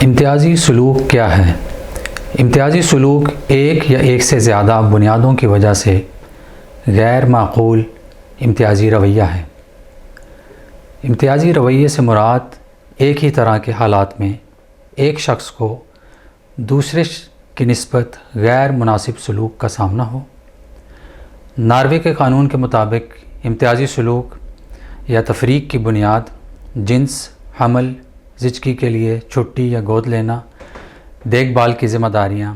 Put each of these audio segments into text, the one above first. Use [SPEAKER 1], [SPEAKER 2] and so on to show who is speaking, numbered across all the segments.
[SPEAKER 1] امتیازی سلوک کیا ہے؟ امتیازی سلوک ایک یا ایک سے زیادہ بنیادوں کی وجہ سے غیر معقول امتیازی رویہ ہے۔ امتیازی رویے سے مراد ایک ہی طرح کے حالات میں ایک شخص کو دوسرے کی نسبت غیر مناسب سلوک کا سامنا ہو۔ ناروے کے قانون کے مطابق امتیازی سلوک یا تفریق کی بنیاد جنس، حمل، زچگی کے لیے چھٹی یا گود لینا، دیکھ بھال کی ذمہ داریاں،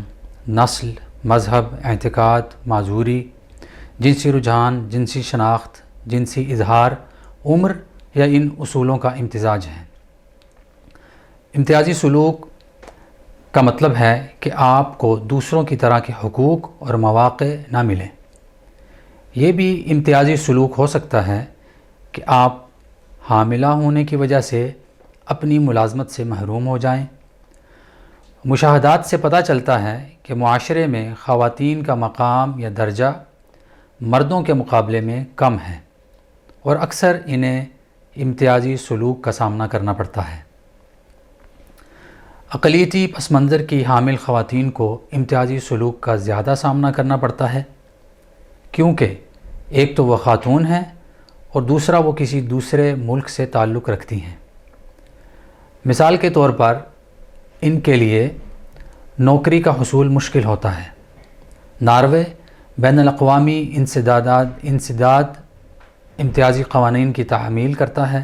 [SPEAKER 1] نسل، مذہب، اعتقاد، معذوری، جنسی رجحان، جنسی شناخت، جنسی اظہار، عمر یا ان اصولوں کا امتزاج ہے۔ امتیازی سلوک کا مطلب ہے کہ آپ کو دوسروں کی طرح کے حقوق اور مواقع نہ ملیں۔ یہ بھی امتیازی سلوک ہو سکتا ہے کہ آپ حاملہ ہونے کی وجہ سے اپنی ملازمت سے محروم ہو جائیں۔ مشاہدات سے پتہ چلتا ہے کہ معاشرے میں خواتین کا مقام یا درجہ مردوں کے مقابلے میں کم ہے اور اکثر انہیں امتیازی سلوک کا سامنا کرنا پڑتا ہے۔ اقلیتی پس منظر کی حامل خواتین کو امتیازی سلوک کا زیادہ سامنا کرنا پڑتا ہے، کیونکہ ایک تو وہ خاتون ہیں اور دوسرا وہ کسی دوسرے ملک سے تعلق رکھتی ہیں۔ مثال کے طور پر ان کے لیے نوکری کا حصول مشکل ہوتا ہے۔ ناروے بین الاقوامی انسداد امتیازی قوانین کی تعمیل کرتا ہے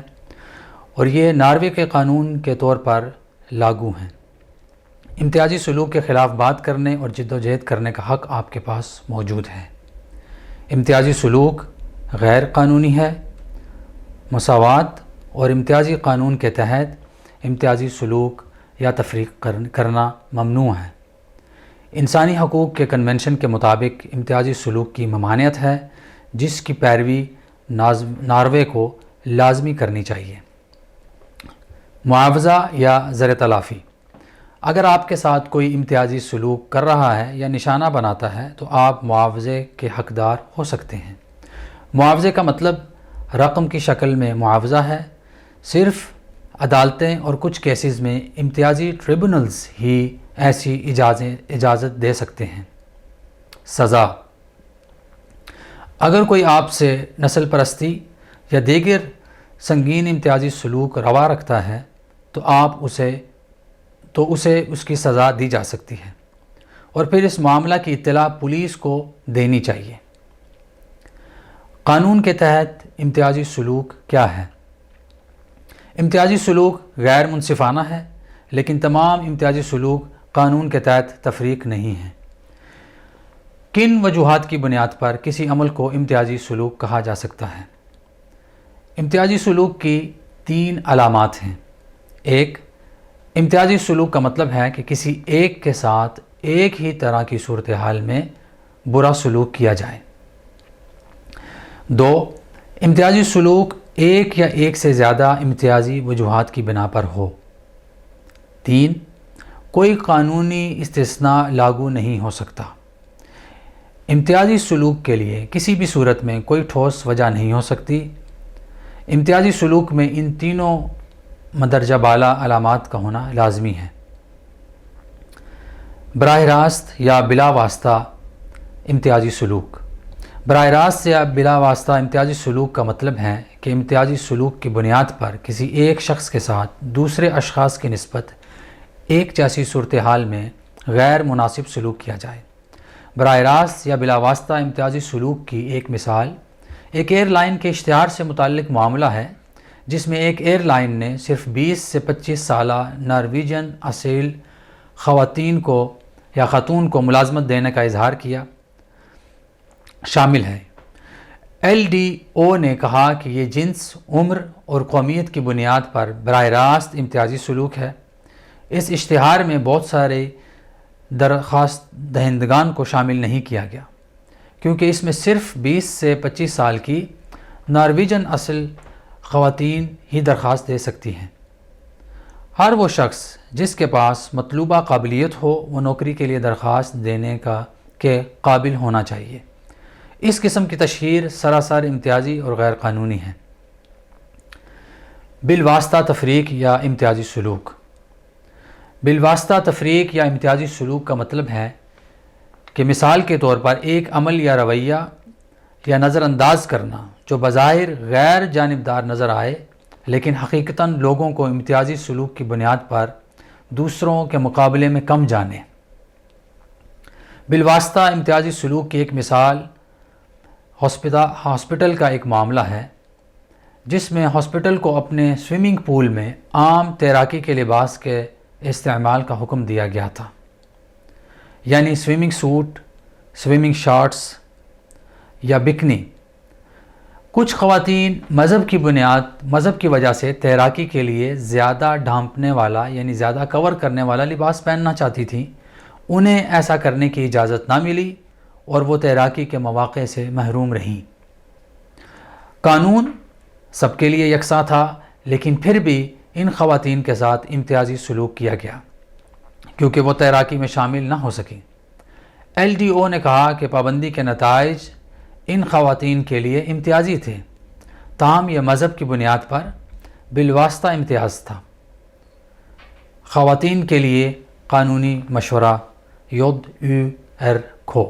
[SPEAKER 1] اور یہ ناروے کے قانون کے طور پر لاگو ہیں۔ امتیازی سلوک کے خلاف بات کرنے اور جد و جہد کرنے کا حق آپ کے پاس موجود ہے۔ امتیازی سلوک غیر قانونی ہے۔ مساوات اور امتیازی قانون کے تحت امتیازی سلوک یا تفریق کرنا ممنوع ہے۔ انسانی حقوق کے کنونشن کے مطابق امتیازی سلوک کی ممانعت ہے، جس کی پیروی ناروے کو لازمی کرنی چاہیے۔ معاوضہ یا زر تلافی: اگر آپ کے ساتھ کوئی امتیازی سلوک کر رہا ہے یا نشانہ بناتا ہے تو آپ معاوضے کے حقدار ہو سکتے ہیں۔ معاوضے کا مطلب رقم کی شکل میں معاوضہ ہے۔ صرف عدالتیں اور کچھ کیسز میں امتیازی ٹریبونلز ہی ایسی اجازت دے سکتے ہیں۔ سزا: اگر کوئی آپ سے نسل پرستی یا دیگر سنگین امتیازی سلوک روا رکھتا ہے تو اسے اس کی سزا دی جا سکتی ہے اور پھر اس معاملہ کی اطلاع پولیس کو دینی چاہیے۔ قانون کے تحت امتیازی سلوک کیا ہے؟ امتیازی سلوک غیر منصفانہ ہے، لیکن تمام امتیازی سلوک قانون کے تحت تفریق نہیں ہیں۔ کن وجوہات کی بنیاد پر کسی عمل کو امتیازی سلوک کہا جا سکتا ہے؟ امتیازی سلوک کی 3 علامات ہیں۔ 1. امتیازی سلوک کا مطلب ہے کہ کسی ایک کے ساتھ ایک ہی طرح کی صورتحال میں برا سلوک کیا جائے۔ 2. امتیازی سلوک ایک یا ایک سے زیادہ امتیازی وجوہات کی بنا پر ہو۔ 3. کوئی قانونی استثناء لاگو نہیں ہو سکتا۔ امتیازی سلوک کے لیے کسی بھی صورت میں کوئی ٹھوس وجہ نہیں ہو سکتی۔ امتیازی سلوک میں ان تینوں مندرجہ بالا علامات کا ہونا لازمی ہے۔ براہ راست یا بلا واسطہ امتیازی سلوک: براہ راست یا بلا واسطہ امتیازی سلوک کا مطلب ہے کہ امتیازی سلوک کی بنیاد پر کسی ایک شخص کے ساتھ دوسرے اشخاص کی نسبت ایک جیسی صورتحال میں غیر مناسب سلوک کیا جائے۔ براہ راست یا بلا واسطہ امتیازی سلوک کی ایک مثال ایک ایئر لائن کے اشتہار سے متعلق معاملہ ہے، جس میں ایک ایئر لائن نے صرف 20 سے 25 سالہ نارویجن اصیل خاتون کو ملازمت دینے کا اظہار کیا شامل ہے۔ LDO نے کہا کہ یہ جنس، عمر اور قومیت کی بنیاد پر براہ راست امتیازی سلوک ہے۔ اس اشتہار میں بہت سارے درخواست دہندگان کو شامل نہیں کیا گیا، کیونکہ اس میں صرف 20 سے 25 سال کی نارویجن اصل خواتین ہی درخواست دے سکتی ہیں۔ ہر وہ شخص جس کے پاس مطلوبہ قابلیت ہو وہ نوکری کے لیے درخواست دینے کے قابل ہونا چاہیے۔ اس قسم کی تشہیر سراسر امتیازی اور غیر قانونی ہے۔ بالواسطہ تفریق یا امتیازی سلوک: بالواسطہ تفریق یا امتیازی سلوک کا مطلب ہے کہ مثال کے طور پر ایک عمل یا رویہ یا نظر انداز کرنا جو بظاہر غیر جانبدار نظر آئے لیکن حقیقتاً لوگوں کو امتیازی سلوک کی بنیاد پر دوسروں کے مقابلے میں کم جانے۔ بالواسطہ امتیازی سلوک کی ایک مثال ہاسپٹل کا ایک معاملہ ہے جس میں ہاسپٹل کو اپنے سوئمنگ پول میں عام تیراکی کے لباس کے استعمال کا حکم دیا گیا تھا، یعنی سوئمنگ سوٹ، سوئمنگ شارٹس یا بکنی۔ کچھ خواتین مذہب کی وجہ سے تیراکی کے لیے زیادہ ڈھانپنے والا یعنی زیادہ کور کرنے والا لباس پہننا چاہتی تھیں، انہیں ایسا کرنے کی اجازت نہ ملی اور وہ تیراکی کے مواقع سے محروم رہیں۔ قانون سب کے لیے یکساں تھا، لیکن پھر بھی ان خواتین کے ساتھ امتیازی سلوک کیا گیا کیونکہ وہ تیراکی میں شامل نہ ہو سکیں۔ LDO نے کہا کہ پابندی کے نتائج ان خواتین کے لیے امتیازی تھے، تاہم یہ مذہب کی بنیاد پر بالواسطہ امتیاز تھا۔ خواتین کے لیے قانونی مشورہ یود کھو